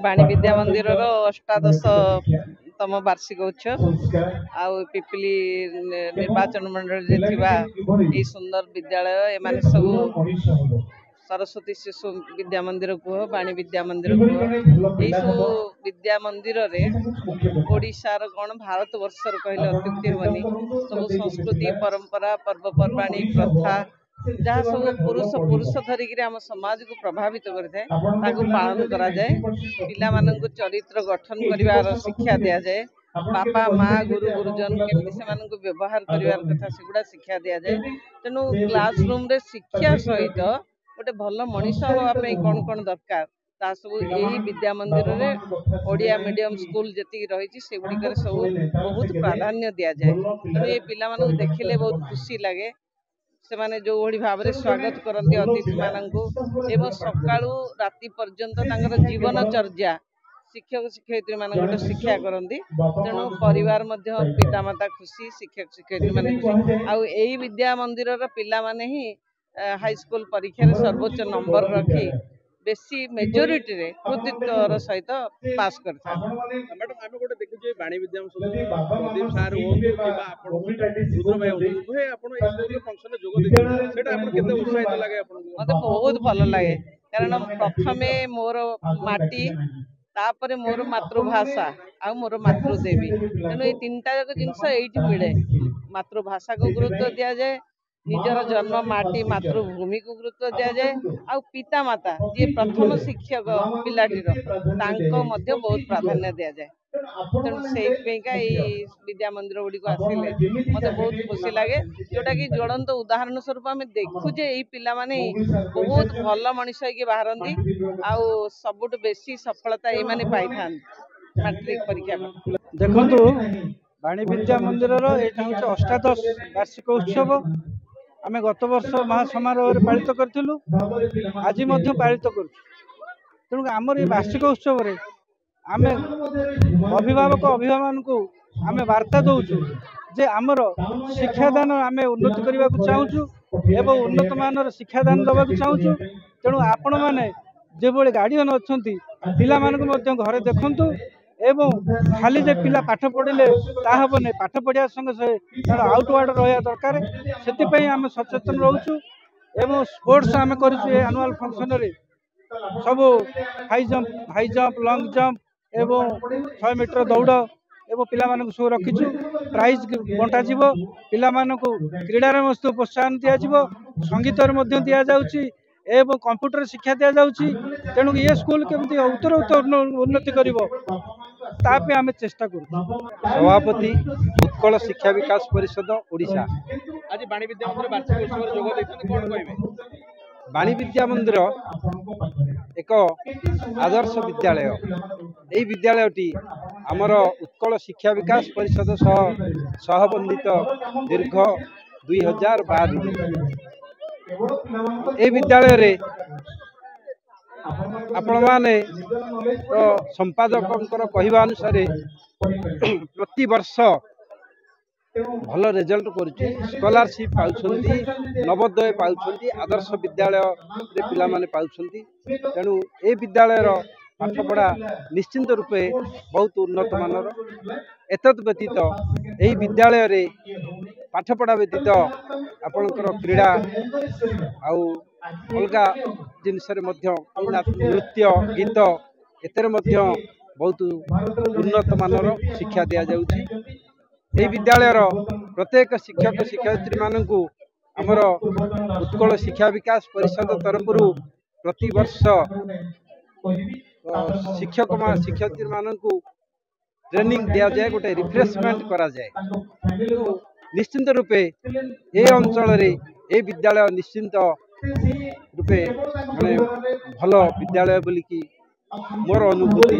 बाणी विद्या मंदिर अष्टादशतम वार्षिक उत्सव पिपिली निर्वाचन मंडल सुंदर विद्यालय एम सब सरस्वती शिशु विद्या मंदिर कह बाणी विद्या मंदिर कह यू विद्या मंदिर ओडिशार कौन भारत वर्षर कहले अत्युक्ति हेनी सब संस्कृति परंपरा पर्वपर्वाणी प्रथा जहाँ सब पुरुष धरिक आम समाज को प्रभावित करें पालन करा जाए पिला मानक चरित्र गठन कर शिक्षा दि जाए बापा माँ गुरु गुरुजन केमती से व्यवहार कर कथा सेगुड़ा शिक्षा दि जाए तेणु क्लासरूम रे शिक्षा सहित गोटे भल मनीष हाँपाई कौन कौन दरकार ता सब यही विद्या मंदिर में ओडिया मीडियम स्कूल जी रही से गुड़िक सब बहुत प्राधान्य दि जाए तेणु ये पिला मानक देखिले बहुत खुशी लगे से माने जो भाव में स्वागत करती अतिथि मानू सकाळु राति पर्यंत जीवनचर्या शिक्षक शिक्षयित्री मान गोटे शिक्षा करती तेणु परिवार पितामाता खुशी शिक्षक शिक्षयित्री मान खुशी आई विद्या मंदिर पिला माने ही हाईस्कूल परीक्षा सर्वोच्च नंबर रखी बेसी मेजोरिटी रे कृतित्वर सहित पास करता मैडम आमे गोटे देखुचे बाणी विद्या प्रदीप सर किबा आपण रुद्र भाई उभय आपण ए फंक्शन जोग देते सेटा आपण केते उत्साहित लागे आपण मते बहुत भल लागे कारण प्रथमे मोर माटी तापरे मोर मातृभाषा आ मोर मातृदेवी तेणु ये तीनटा जाक जिनस एइठी मिले मातृभाषा को गुरुत्व दिया जाए निजर जन्म माटी मातृभूमि को गुरुत्व दि जाए आ पिता माता जी प्रथम शिक्षक पिलाटीर बहुत प्राधान्य दि जाए तेणु से विद्या मंदिर गुड़िक आसिले मत बहुत खुशी लगे जोटा कि ज्वलंत उदाहरण स्वरूप आम देखुचे ये पिला माने बहुत भल मनीष होगी बाहरती आउ सबुठ बेसी सफलता ये माने पाई था मैट्रिक परीक्षा देखु बाणी विद्या मंदिर यहाँ अष्टादश वार्षिक उत्सव आमे गत वर्ष महासमारोह पालित करूँ आज पालित कर तेणु आमर ये वार्षिक उत्सव आमे अभिभावक अभिभावन को आमे वार्ता दौचु जे आमर शिक्षादान आमे उन्नति करने को चाहूँ एवं उन्नत मानर शिक्षादान दवा चाहूँ तेणु आपण मैंने जो गार्डियन अच्छा पिला घरे देखु एवं खाली जे पिला पाठ पढ़ले ताहब नहीं पाठ पढ़ा संगे तार आउटवर्ड रहा दरकार से आम सचेतन रोचु एवं स्पोर्ट्स आम कर एनुआल फंक्शन रे सब हाई जंप लंग जंप एवं 100 मीटर दौड़ एवं पिला सब रखीचु प्राइज बंटा जीवो पिला क्रीडार मस्त प्रोत्साहन दिज्व संगीत दि जाऊँगी एवं कंप्यूटर शिक्षा दि जाऊँगी तेणु ये स्कूल केमती उत्तर उन्नति कर आम चेष्टा कर सभापति उत्कल शिक्षा विकास परिषद ओडिशा आज बाणी विद्या मंदिर वार्षिक उत्सव जोग देते कौन कहबे बाणी विद्या मंदिर एक आदर्श विद्यालय यही विद्यालयटी आमर उत्कल शिक्षा विकास परिषद सहबंधित दीर्घ 2012 ए विद्यालय रे आपण माने तो संपादक कहवा अनुसार प्रति वर्ष भल रिजल्ट करुच्ची स्कॉलरशिप पाउछंती नवोदय पाउछंती आदर्श विद्यालय रे पिला माने पाउछंती तेणु ए विद्यालय पाठपढ़ा निश्चिंत रूपे बहुत उन्नत मानर एतद व्यतीत यही विद्यालय रे पाठपढ़ा व्यतीत आपणकर क्रीड़ा आउ अलगा जिनस नृत्य गीत एतर बहुत उन्नत मानर शिक्षा दि जाउछि यही विद्यालय प्रत्येक शिक्षक शिक्षयित्री मानू आमर उत्कल शिक्षा विकास परिषद तरफ प्रति वर्ष शिक्षक शिक्षयित्री मानू ट्रेनिंग दि जाए गोटे रिफ्रेशमेंट करा जाए निश्चिंत रूपे ए अंचल ए विद्यालय निश्चिंत रूपे माने भल विद्यालय बोलिकी मोर अनुभूति।